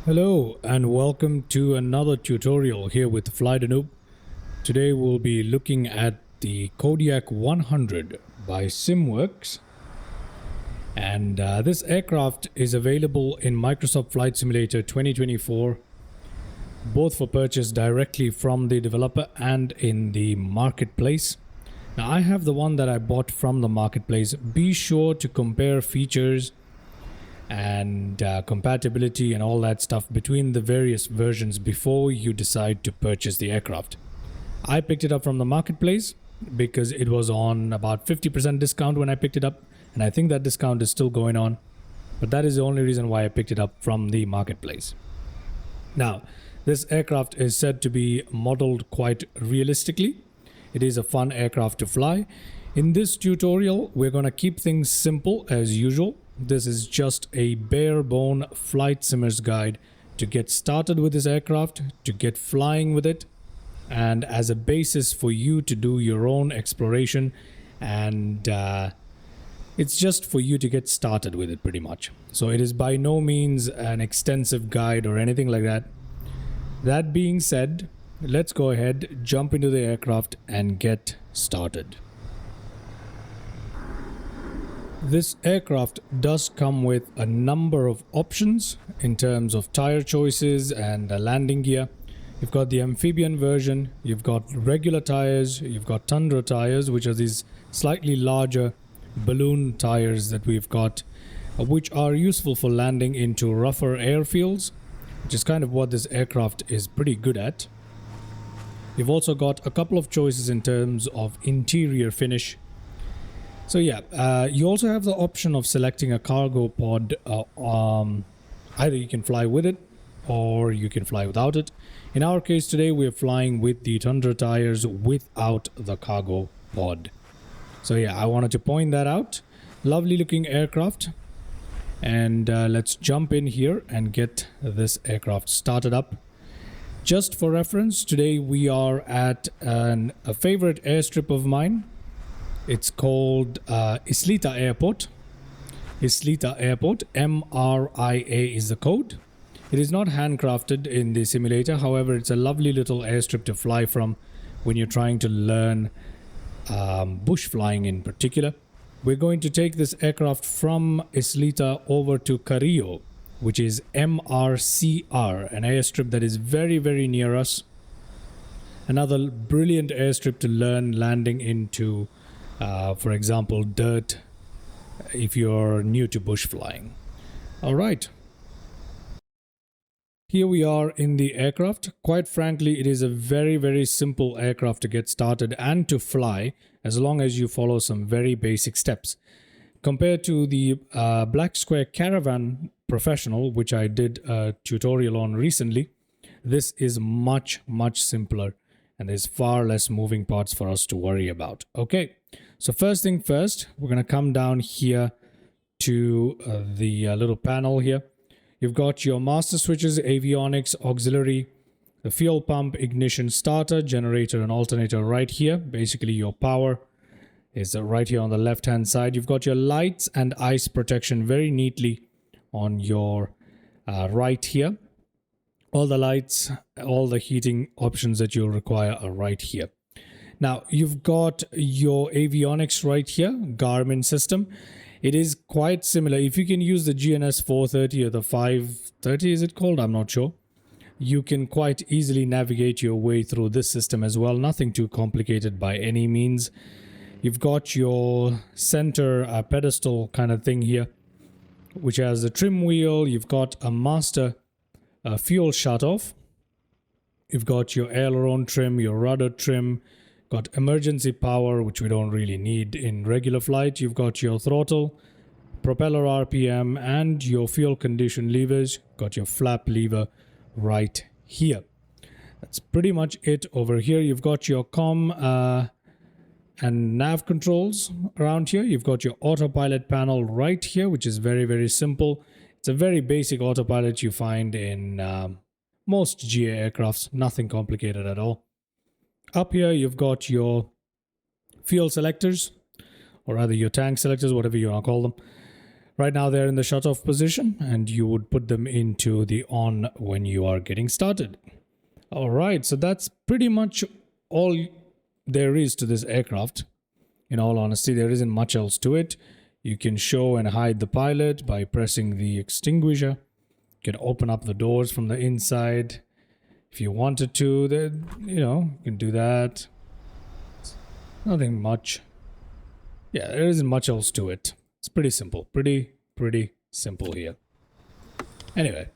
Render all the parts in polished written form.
Hello and welcome to another tutorial here with Fly-the-Noob. Today we'll be looking at the Kodiak 100 by SimWorks, and this aircraft is available in Microsoft Flight Simulator 2024, both for purchase directly from the developer and in the marketplace. Now I have the one that I bought from the marketplace. Be sure to compare features and compatibility and all that stuff between the various versions before you decide to purchase the aircraft. I picked it up from the marketplace because it was on about 50% discount when I picked it up, and I think that discount is still going on, but that is the only reason why I picked it up from the marketplace. Now, this aircraft is said to be modeled quite realistically. It is a fun aircraft to fly. In this tutorial, we're going to keep things simple as usual. This is just a bare bone flight simmer's guide to get started with this aircraft, to get flying with it, and as a basis for you to do your own exploration, and it's just for you to get started with it pretty much. So it is by no means an extensive guide or anything like that. That being said, let's go ahead, jump into the aircraft and get started. This aircraft does come with a number of options in terms of tire choices and landing gear. You've got the amphibian version, you've got regular tires, you've got tundra tires, which are these slightly larger balloon tires that we've got, which are useful for landing into rougher airfields, which is kind of what this aircraft is pretty good at. You've also got a couple of choices in terms of interior finish. So yeah, you also have the option of selecting a cargo pod. Either you can fly with it or you can fly without it. In our case today, we're flying with the Tundra tires without the cargo pod. So yeah, I wanted to point that out. Lovely looking aircraft. And let's jump in here and get this aircraft started up. Just for reference, today we are at a favorite airstrip of mine. It's called Islita Airport. Islita Airport, MRIA is the code. It is not handcrafted in the simulator. However, it's a lovely little airstrip to fly from when you're trying to learn bush flying in particular. We're going to take this aircraft from Islita over to Carrillo, which is MRCR, an airstrip that is very, very near us. Another brilliant airstrip to learn landing into, for example, dirt, if you're new to bush flying. All right. Here we are in the aircraft. Quite frankly, it is a very, very simple aircraft to get started and to fly, as long as you follow some very basic steps. Compared to the Black Square Caravan Professional, which I did a tutorial on recently, this is much, much simpler, and there's far less moving parts for us to worry about. Okay, so first thing first, we're going to come down here to the little panel here. You've got your master switches, avionics, auxiliary, the fuel pump, ignition, starter, generator, and alternator right here. Basically, your power is right here on the left hand side. You've got your lights and ice protection very neatly on your right here. All the lights, all the heating options that you'll require are right here. Now, you've got your avionics right here, Garmin system. It is quite similar. If you can use the GNS 430 or the 530, is it called? I'm not sure. You can quite easily navigate your way through this system as well. Nothing too complicated by any means. You've got your center pedestal kind of thing here, which has a trim wheel. You've got a master fuel shutoff. You've got your aileron trim, your rudder trim, got emergency power, which we don't really need in regular flight. You've got your throttle, propeller RPM, and your fuel condition levers. Got your flap lever right here. That's pretty much it over here. You've got your comm and nav controls around here. You've got your autopilot panel right here, which is very, very simple. It's a very basic autopilot you find in most GA aircrafts. Nothing complicated at all. Up here, you've got your fuel selectors, or rather your tank selectors, whatever you want to call them. Right now they're in the shut-off position, and you would put them into the on when you are getting started. All right, so that's pretty much all there is to this aircraft. In all honesty, there isn't much else to it. You can show and hide the pilot by pressing the extinguisher. You can open up the doors from the inside. If you wanted to, then, you can do that. Nothing much. Yeah, there isn't much else to it. It's pretty simple. Pretty simple here. Anyway,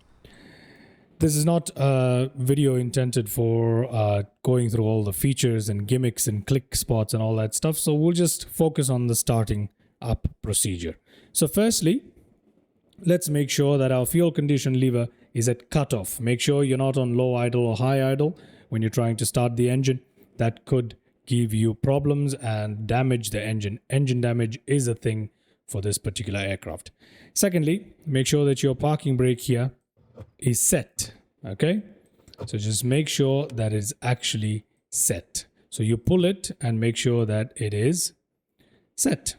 this is not a video intended for going through all the features and gimmicks and click spots and all that stuff. So we'll just focus on the starting up procedure. So firstly, let's make sure that our fuel condition lever is at cutoff. Make sure you're not on low idle or high idle when you're trying to start the engine. That could give you problems and damage the engine. Engine damage is a thing for this particular aircraft. Secondly, make sure that your parking brake here is set. Okay, so just make sure that it's actually set. So you pull it and make sure that it is set.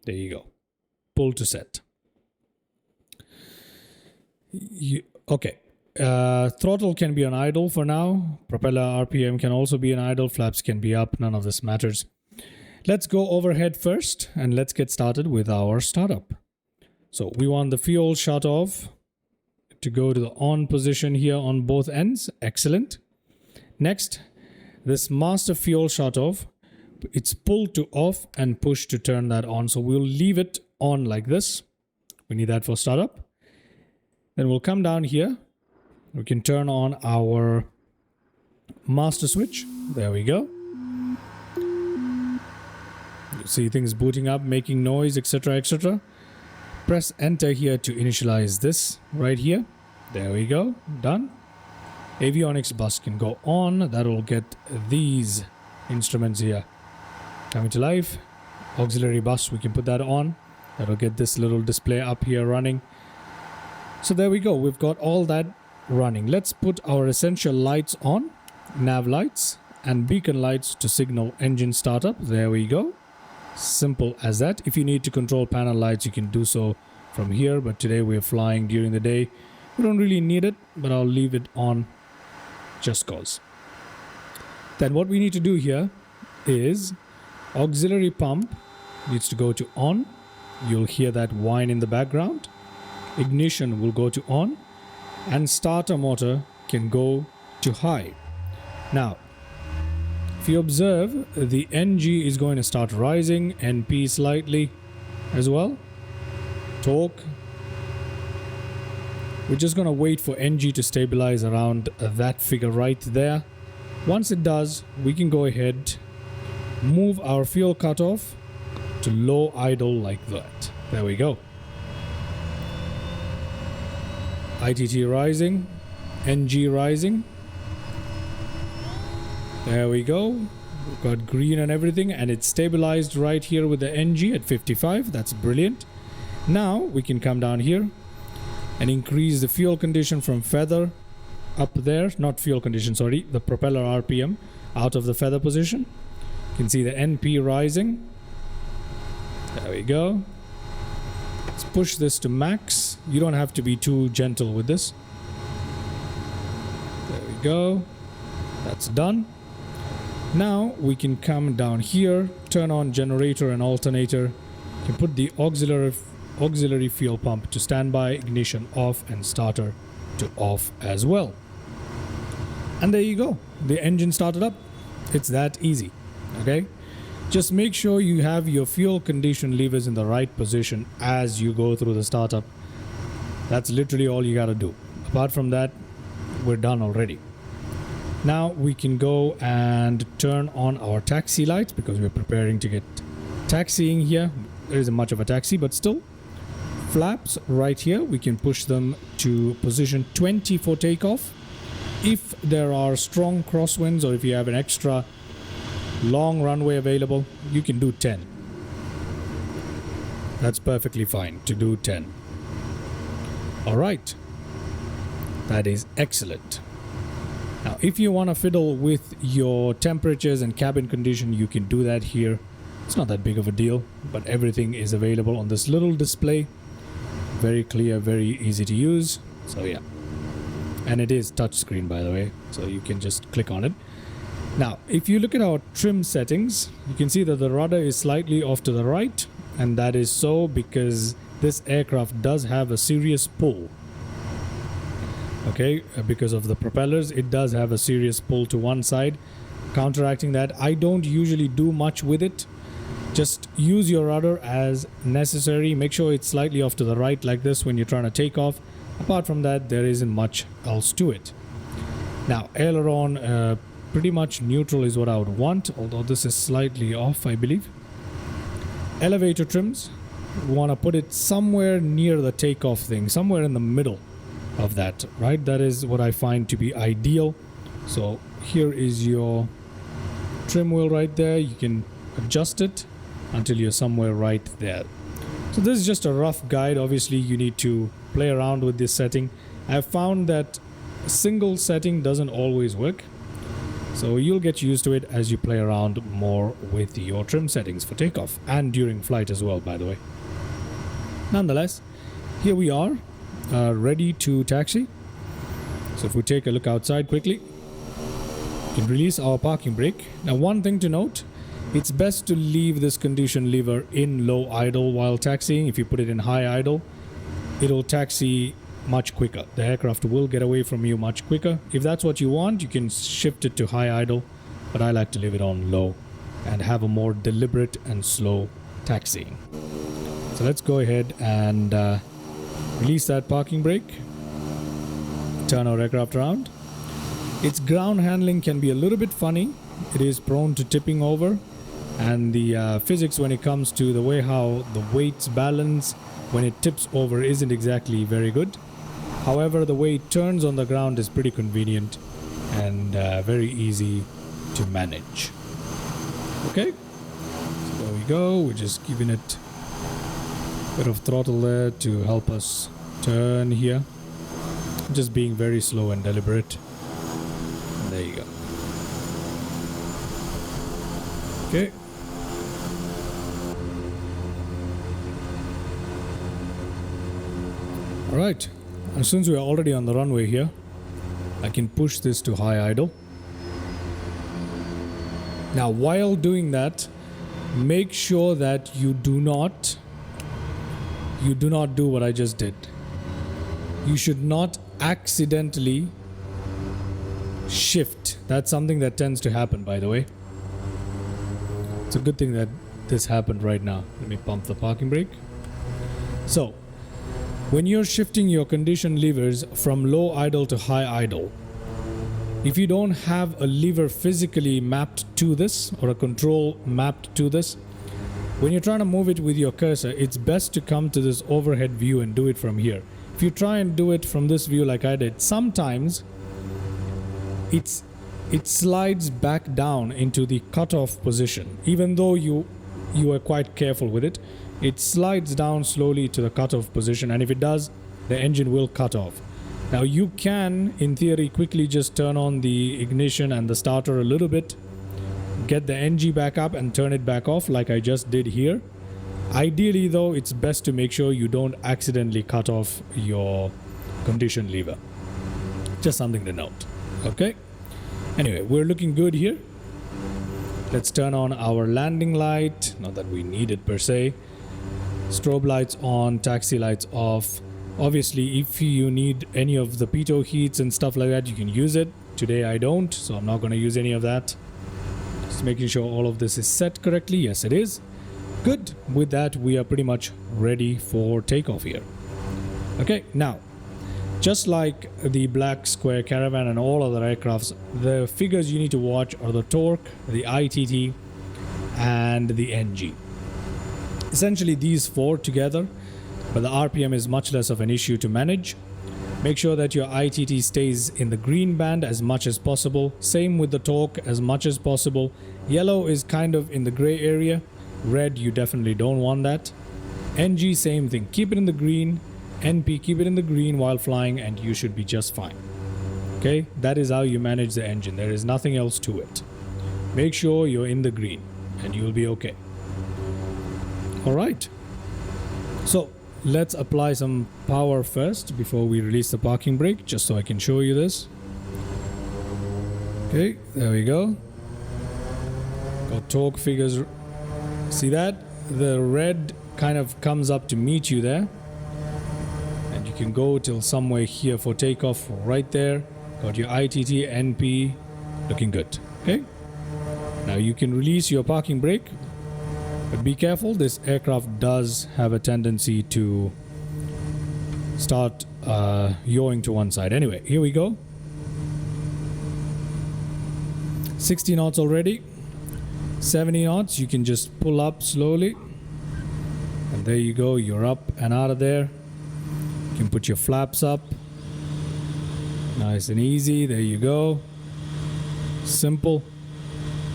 There you go. Pull to set. Okay. Throttle can be on idle for now. Propeller RPM can also be on idle. Flaps can be up. None of this matters. Let's go overhead first and let's get started with our startup. So we want the fuel shut off to go to the on position here on both ends. Excellent. Next, this master fuel shut off, it's pulled to off and push to turn that on. So we'll leave it on like this. We need that for startup. Then we'll come down here. We can turn on our master switch. There we go. You see things booting up, making noise, etc., etc. Press enter here to initialize this right here. There we go. Done. Avionics bus can go on. That will get these instruments here coming to life. Auxiliary bus, we can put that on. That will get this little display up here running. So there we go. We've got all that running. Let's put our essential lights on. Nav lights and beacon lights to signal engine startup. There we go. Simple as that. If you need to control panel lights, you can do so from here. But today we're flying during the day. We don't really need it, but I'll leave it on just cause. Then what we need to do here is auxiliary pump needs to go to on. You'll hear that whine in the background. Ignition will go to on, and starter motor can go to high. Now, if you observe, the NG is going to start rising, NP slightly as well. Torque. We're just going to wait for NG to stabilize around that figure right there. Once it does, we can go ahead, move our fuel cutoff to low idle like that. There we go. ITT rising, NG rising. There we go. We've got green and everything, and it's stabilized right here with the NG at 55. That's brilliant. Now we can come down here and increase the fuel condition from feather up there. Not fuel condition, sorry. The propeller RPM out of the feather position. You can see the NP rising. There we go. Let's push this to max. You don't have to be too gentle with this. There we go. That's done. Now we can come down here, turn on generator and alternator. You can put the auxiliary fuel pump to standby, ignition off, and starter to off as well. And there you go. The engine started up. It's that easy. Okay? Just make sure you have your fuel condition levers in the right position as you go through the startup. That's literally all you gotta do. Apart from that, we're done already. Now we can go and turn on our taxi lights because we're preparing to get taxiing here. There isn't much of a taxi, but still. Flaps right here, we can push them to position 20 for takeoff. If there are strong crosswinds or if you have an extra long runway available, you can do 10. That's perfectly fine to do 10. All right. That is excellent. Now, if you want to fiddle with your temperatures and cabin condition, you can do that here. It's not that big of a deal, but everything is available on this little display Very clear, very easy to use. So yeah. And it is touchscreen, by the way, so you can just click on it. Now, if you look at our trim settings, you can see that the rudder is slightly off to the right, and that is so because this aircraft does have a serious pull. Okay, because of the propellers, it does have a serious pull to one side. Counteracting that, I don't usually do much with it. Just use your rudder as necessary. Make sure it's slightly off to the right like this when you're trying to take off. Apart from that, there isn't much else to it. Now, aileron, pretty much neutral is what I would want, although this is slightly off, I believe. Elevator trims, we want to put it somewhere near the takeoff thing, somewhere in the middle of that, right? That is what I find to be ideal. So here is your trim wheel right there. You can adjust it until you're somewhere right there. So this is just a rough guide. Obviously, you need to play around with this setting. I've found that a single setting doesn't always work. So you'll get used to it as you play around more with your trim settings for takeoff and during flight as well, by the way. Nonetheless, here we are, ready to taxi. So if we take a look outside quickly, we can release our parking brake. Now, one thing to note, it's best to leave this condition lever in low idle while taxiing. If you put it in high idle, it'll taxi much quicker. The aircraft will get away from you much quicker. If that's what you want, you can shift it to high idle, but I like to leave it on low and have a more deliberate and slow taxiing. So let's go ahead and release that parking brake. Turn our aircraft around. Its ground handling can be a little bit funny. It is prone to tipping over, and the physics when it comes to the way how the weights balance when it tips over isn't exactly very good. However, the way it turns on the ground is pretty convenient and very easy to manage. Okay, so there we go. We're just giving it a bit of throttle there to help us turn here. Just being very slow and deliberate. There you go. Okay. Alright, and since we are already on the runway here, I can push this to high idle. Now, while doing that, make sure that you do not do what I just did. You should not accidentally shift. That's something that tends to happen, by the way. It's a good thing that this happened right now. Let me pump the parking brake. So, when you're shifting your condition levers from low idle to high idle, if you don't have a lever physically mapped to this or a control mapped to this, when you're trying to move it with your cursor, it's best to come to this overhead view and do it from here. If you try and do it from this view like I did, sometimes it slides back down into the cutoff position. Even though you are quite careful with it, it slides down slowly to the cutoff position, and if it does, the engine will cut off. Now you can, in theory, quickly just turn on the ignition and the starter a little bit, get the NG back up and turn it back off like I just did here. Ideally though, it's best to make sure you don't accidentally cut off your condition lever. Just something to note. Okay? Anyway, we're looking good here. Let's turn on our landing light. Not that we need it per se. Strobe lights on, taxi lights off. Obviously, if you need any of the pitot heats and stuff like that, you can use it. Today I don't, so I'm not going to use any of that. Just making sure all of this is set correctly. Yes, it is. Good. With that, we are pretty much ready for takeoff here. Okay, now, just like the Black Square Caravan and all other aircrafts, the figures you need to watch are the torque, the ITT, and the NG. Essentially these four together, but the RPM is much less of an issue to manage. Make sure that your ITT stays in the green band as much as possible. Same with the torque, as much as possible. Yellow is kind of in the gray area. Red, you definitely don't want that. NG, same thing. Keep it in the green. NP, keep it in the green while flying, and you should be just fine. Okay, that is how you manage the engine. There is nothing else to it. Make sure you're in the green, and you'll be okay. Alright. So, let's apply some power first before we release the parking brake, just so I can show you this. Okay, there we go. Got torque figures. See that? The red kind of comes up to meet you there. And you can go till somewhere here for takeoff right there. Got your ITT, NP, looking good. Okay. Now you can release your parking brake. But be careful, this aircraft does have a tendency to start yawing to one side. Anyway, here we go. 60 knots already. 70 knots, you can just pull up slowly. And there you go, you're up and out of there. You can put your flaps up. Nice and easy, there you go. Simple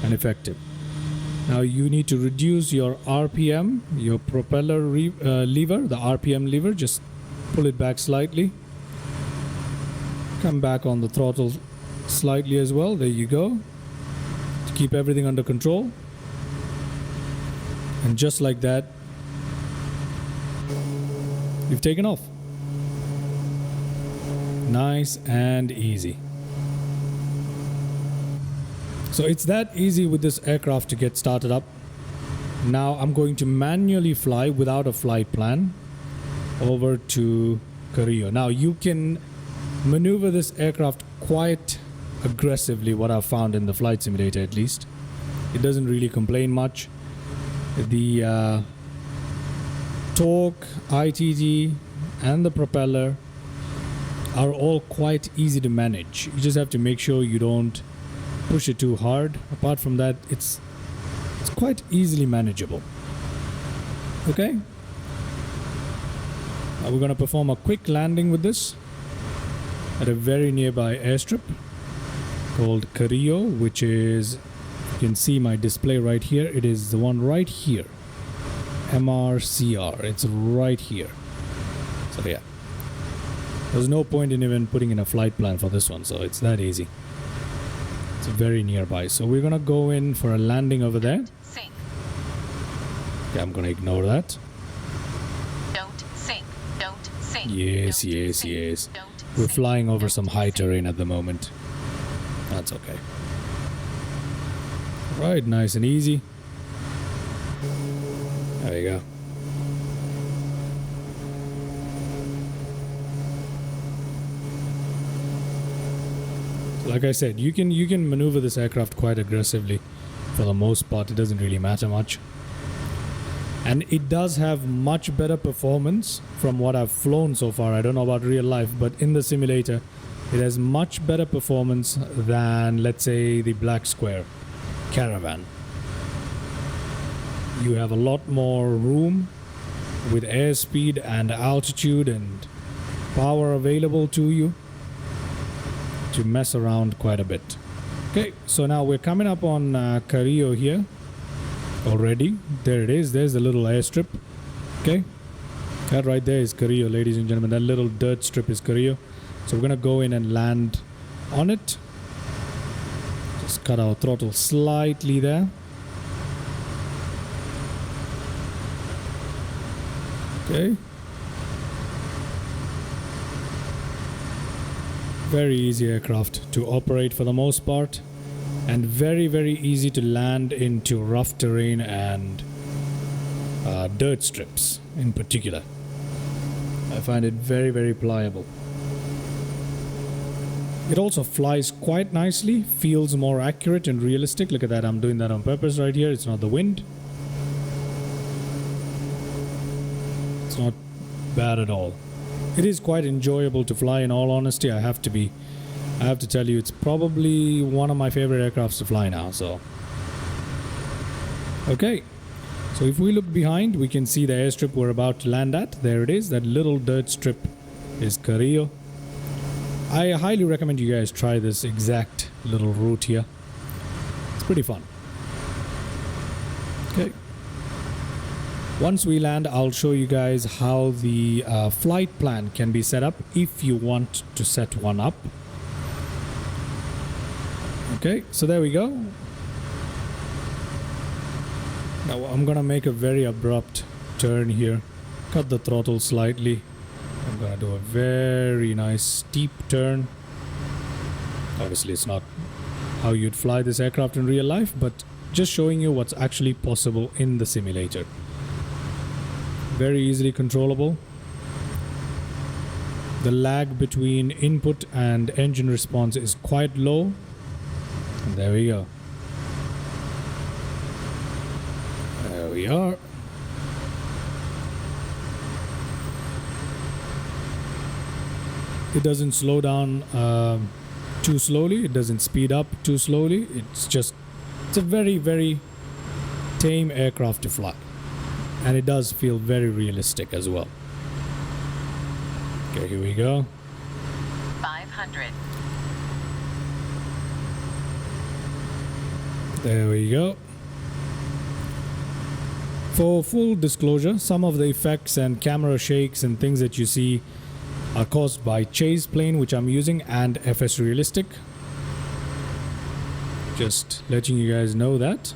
and effective. Now you need to reduce your RPM, your propeller lever, the RPM lever, just pull it back slightly. Come back on the throttle slightly as well, there you go. To keep everything under control. And just like that, you've taken off. Nice and easy. So it's that easy with this aircraft to get started up. Now I'm going to manually fly without a flight plan over to Carrillo. Now you can maneuver this aircraft quite aggressively, what I've found in the flight simulator at least. It doesn't really complain much. The torque, ITT and the propeller are all quite easy to manage. You just have to make sure you don't push it too hard. Apart from that, it's quite easily manageable. Okay. Now we're going to perform a quick landing with this at a very nearby airstrip called Carrillo, which is, you can see my display right here. It is the one right here. MRCR. It's right here. So yeah. There's no point in even putting in a flight plan for this one, so it's that easy. It's very nearby. So we're gonna go in for a landing over there. Sink. Okay, I'm gonna ignore that. Don't sink. Don't sink. Yes, Don't yes, sink. yes. Don't We're sink. flying over Don't some high sink. terrain at the moment. That's okay. Right, nice and easy. There we go. Like I said, you can maneuver this aircraft quite aggressively. For the most part, it doesn't really matter much. And it does have much better performance from what I've flown so far. I don't know about real life, but in the simulator, it has much better performance than, let's say, the Black Square Caravan. You have a lot more room with airspeed and altitude and power available to you to mess around quite a bit. Okay, so now we're coming up on Carrillo here already. There it is. There's the little airstrip. Okay, that right there is Carrillo, ladies and gentlemen. That little dirt strip is Carrillo. So we're gonna go in and land on it. Just cut our throttle slightly there. Okay. Very easy aircraft to operate for the most part, and very, very easy to land into rough terrain and dirt strips in particular. I find it very, very pliable. It also flies quite nicely, feels more accurate and realistic. Look at that, I'm doing that on purpose right here. It's not the wind. It's not bad at all. It is quite enjoyable to fly, in all honesty. I have to tell you, it's probably one of my favorite aircrafts to fly now. So okay, so if we look behind, we can see the airstrip we're about to land at. There it is. That little dirt strip is Carrillo. I highly recommend you guys try this exact little route here. It's pretty fun. Okay. Once we land, I'll show you guys how the flight plan can be set up if you want to set one up. Okay, so there we go. Now I'm gonna make a very abrupt turn here cut the throttle slightly. I'm gonna do a very nice steep turn. Obviously it's not how you'd fly this aircraft in real life, but just showing you what's actually possible in the simulator. Very easily controllable. The lag between input and engine response is quite low. And there we go. There we are. It doesn't slow down too slowly. It doesn't speed up too slowly. It's a very, very tame aircraft to fly. And it does feel very realistic as well. Okay, here we go. 500. There we go. For full disclosure, some of the effects and camera shakes and things that you see are caused by ChasePlane, which I'm using, and FSRealistic. Just letting you guys know that.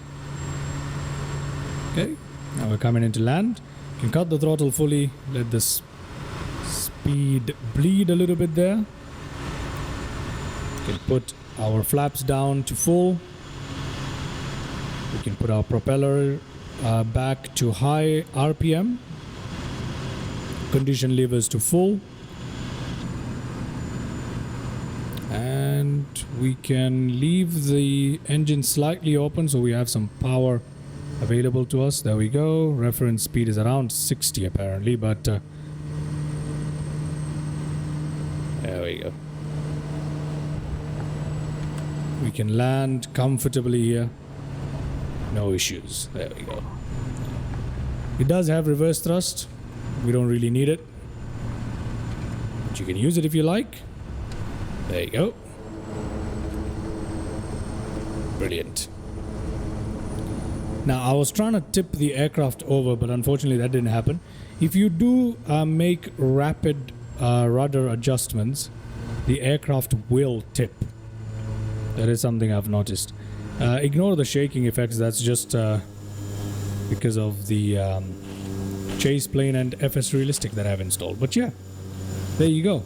Okay, now we're coming into land. You can cut the throttle fully, let this speed bleed a little bit there. We can put our flaps down to full. We can put our propeller back to high RPM. Condition levers to full. And we can leave the engine slightly open so we have some power available to us. There we go. Reference speed is around 60 apparently, but there we go. We can land comfortably here. No issues. There we go. It does have reverse thrust. We don't really need it, but you can use it if you like. There you go. Brilliant. Now, I was trying to tip the aircraft over, but unfortunately that didn't happen. If you do make rapid rudder adjustments, the aircraft will tip. That is something I've noticed. Ignore the shaking effects. That's just because of the ChasePlane and FSRealistic that I've installed. But yeah, there you go.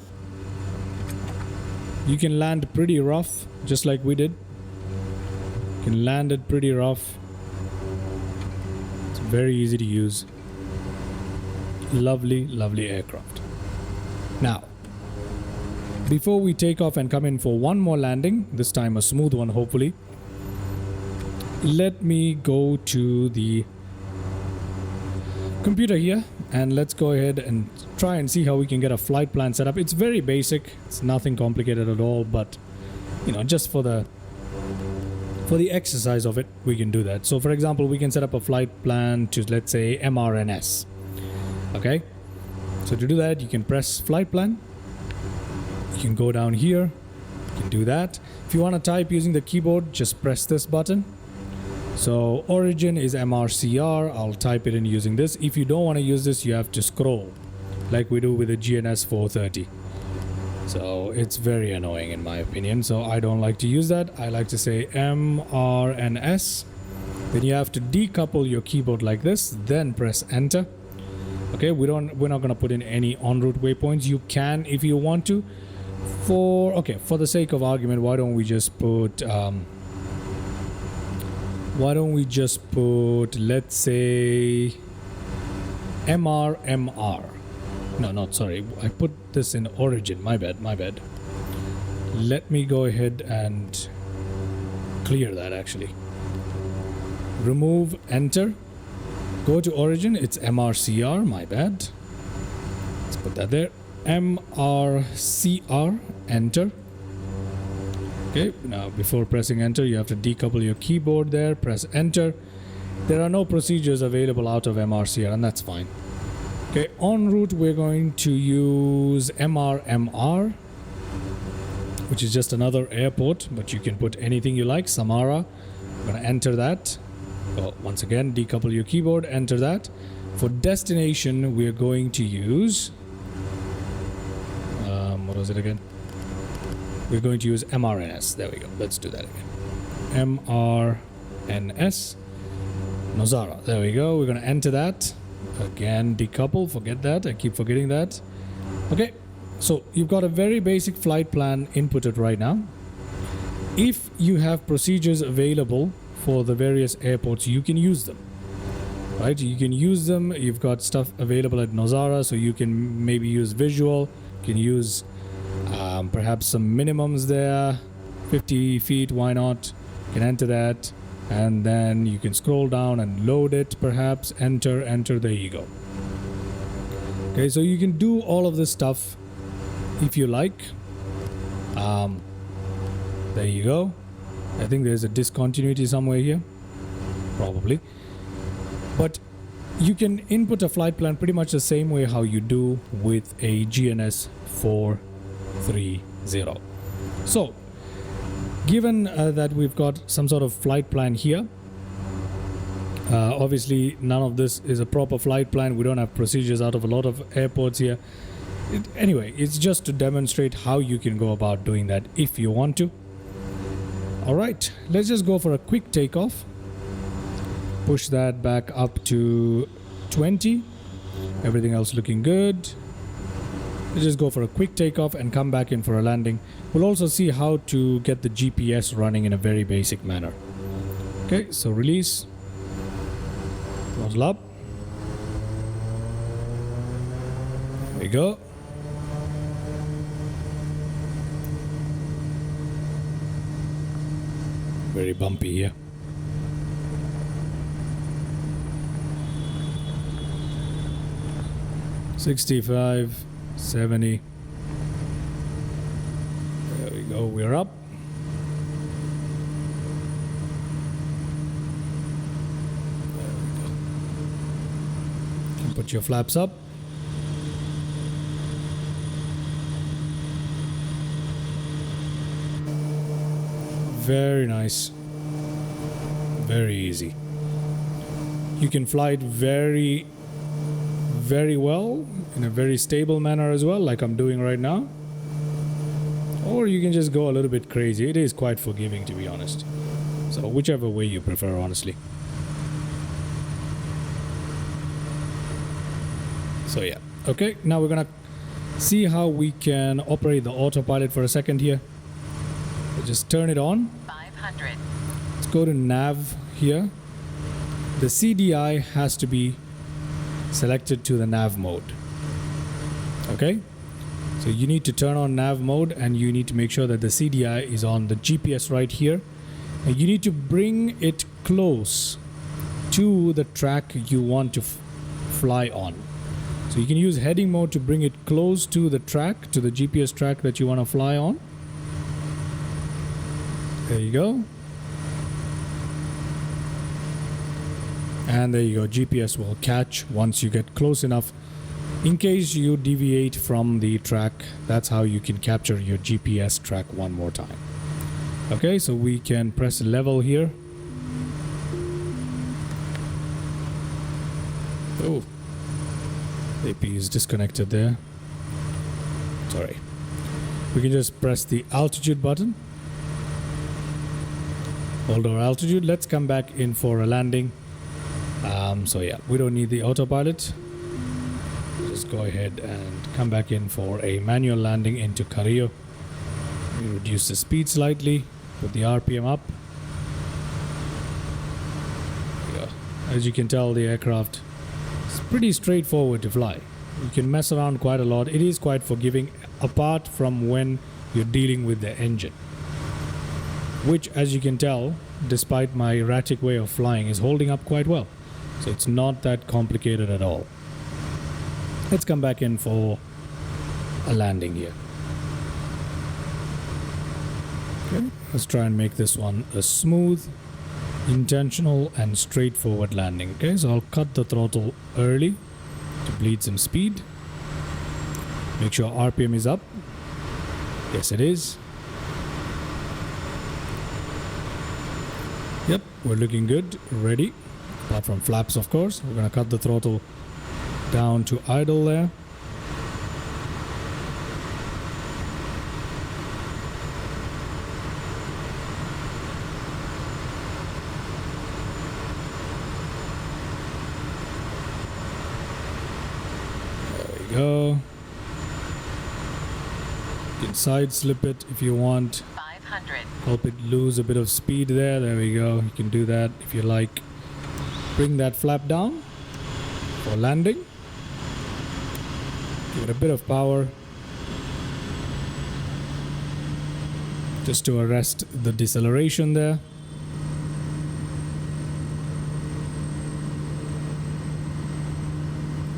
You can land pretty rough, just like we did. You can land it pretty rough. It's very easy to use. Lovely, lovely aircraft. Now, before we take off and come in for one more landing, this time a smooth one hopefully, let me go to the computer here and let's go ahead and try and see how we can get a flight plan set up. It's very basic. It's nothing complicated at all, but you know, just for the exercise of it, we can do that. So for example, we can set up a flight plan to, let's say, MRNS. Okay, so to do that, you can press flight plan. You can go down here, you can do that. If you want to type using the keyboard, just press this button. So origin is MRCR. I'll type it in using this. If you don't want to use this, you have to scroll like we do with the GNS 430. So it's very annoying in my opinion. So I don't like to use that. I like to say MRNS. Then you have to decouple your keyboard like this, then press enter. Okay, we're not going to put in any en route waypoints. You can if you want to. For the sake of argument, why don't we just put let's say MR. No, sorry. I put this in origin. My bad. Let me go ahead and clear that actually. Remove, enter. Go to origin. It's MRCR. My bad. Let's put that there. MRCR, enter. Okay, now before pressing enter, you have to decouple your keyboard there, press enter. There are no procedures available out of MRCR, and that's fine. Okay, en route, we're going to use MRMR, which is just another airport, but you can put anything you like. Samara, I'm going to enter that. Oh, once again, decouple your keyboard, enter that. For destination, we're going to use... what was it again? We're going to use MRNS. There we go. Let's do that again. MRNS. Nozara. There we go. We're going to enter that. Again, decouple, forget that. I keep forgetting that. Okay, so you've got a very basic flight plan inputted right now. If you have procedures available for the various airports, you can use them. Right, you can use them. You've got stuff available at Nozara, so you can maybe use visual. You can use perhaps some minimums there, 50 feet, why not? You can enter that, and then you can scroll down and load it, perhaps, enter, there you go. Okay, so you can do all of this stuff if you like. There you go. I think there's a discontinuity somewhere here, probably. But you can input a flight plan pretty much the same way how you do with a GNS 430. So, given that we've got some sort of flight plan here, obviously none of this is a proper flight plan. We don't have procedures out of a lot of airports here. Anyway, it's just to demonstrate how you can go about doing that if you want to. Alright, let's just go for a quick takeoff. Push that back up to 20. Everything else looking good. Let's just go for a quick takeoff and come back in for a landing. We'll also see how to get the GPS running in a very basic manner. Okay, so release. Throttle up. There we go. Very bumpy here. $65, $70. There we go, we're up. There we go. You can put your flaps up. Very nice. Very easy. You can fly it very well in a very stable manner as well, like I'm doing right now, or you can just go a little bit crazy. It is quite forgiving, to be honest, so whichever way you prefer, honestly. So yeah, okay, now we're gonna see how we can operate the autopilot for a second here. We'll just turn it on. 500. Let's go to nav here. The CDI has to be selected to the nav mode. Okay, so you need to turn on nav mode, and you need to make sure that the CDI is on the GPS right here, and you need to bring it close to the track you want to fly on. So you can use heading mode to bring it close to the track, to the GPS track that you want to fly on. There you go. And there you go, GPS will catch once you get close enough. In case you deviate from the track, that's how you can capture your GPS track one more time. Okay, so we can press level here. Oh, AP is disconnected there. Sorry. We can just press the altitude button. Hold our altitude. Let's come back in for a landing. So yeah, we don't need the autopilot. Just go ahead and come back in for a manual landing into Carrillo. We reduce the speed slightly, put the RPM up. Yeah. As you can tell, the aircraft is pretty straightforward to fly. You can mess around quite a lot. It is quite forgiving, apart from when you're dealing with the engine, which, as you can tell, despite my erratic way of flying, is holding up quite well. So it's not that complicated at all. Let's come back in for a landing here. Okay, let's try and make this one a smooth, intentional and straightforward landing. Okay, so I'll cut the throttle early to bleed some speed. Make sure RPM is up. Yes, it is. Yep, we're looking good, ready. Apart from flaps, of course. We're gonna cut the throttle down to idle there. go. You can side slip it if you want. 500. Help it lose a bit of speed there. There we go. You can do that if you like. Bring that flap down for landing. Give it a bit of power. Just to arrest the deceleration there.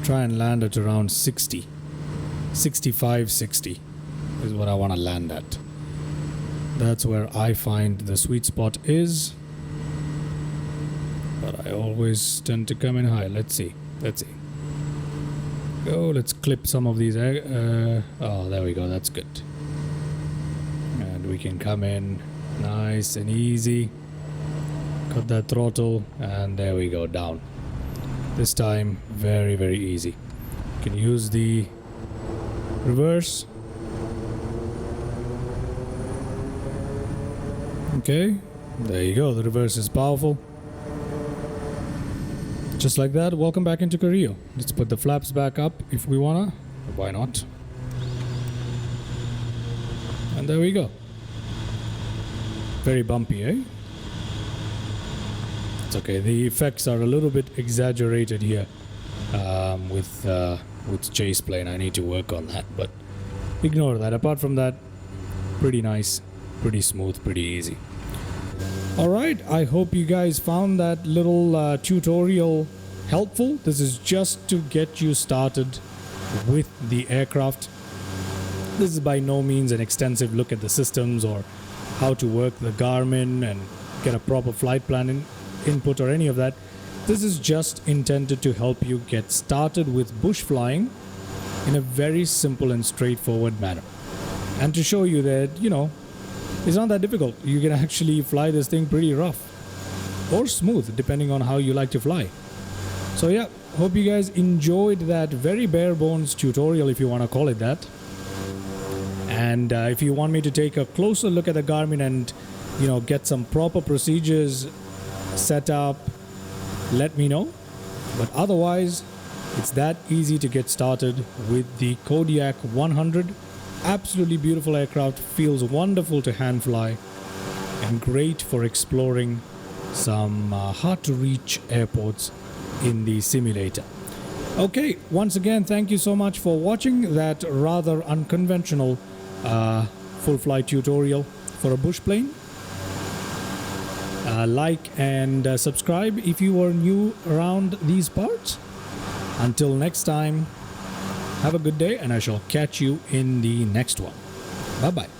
Try and land at around 60. 65, 60 is what I want to land at. That's where I find the sweet spot is. But I always tend to come in high. Let's see. Let's see. Go, let's clip some of these. Oh, there we go. That's good. And we can come in nice and easy. Cut that throttle. And there we go. Down. This time, very, very easy. You can use the reverse. Okay, there you go. The reverse is powerful. Just like that, welcome back into Korea. Let's put the flaps back up if we wanna. Why not? And there we go. Very bumpy, eh? It's okay. The effects are a little bit exaggerated here with ChasePlane. I need to work on that, but ignore that. Apart from that, pretty nice, pretty smooth, pretty easy. Alright, I hope you guys found that little tutorial helpful. This is just to get you started with the aircraft. This is by no means an extensive look at the systems or how to work the Garmin and get a proper flight plan input or any of that. This is just intended to help you get started with bush flying in a very simple and straightforward manner. And to show you that, you know, it's not that difficult. You can actually fly this thing pretty rough or smooth, depending on how you like to fly. So yeah, hope you guys enjoyed that very bare bones tutorial, if you want to call it that. And if you want me to take a closer look at the Garmin and, you know, get some proper procedures set up, let me know. But otherwise, it's that easy to get started with the Kodiak 100. Absolutely beautiful aircraft, feels wonderful to hand fly, and great for exploring some hard to reach airports in the simulator. Okay, once again, thank you so much for watching that rather unconventional full flight tutorial for a bush plane. Like and subscribe if you are new around these parts. Until next time, have a good day, and I shall catch you in the next one. Bye-bye.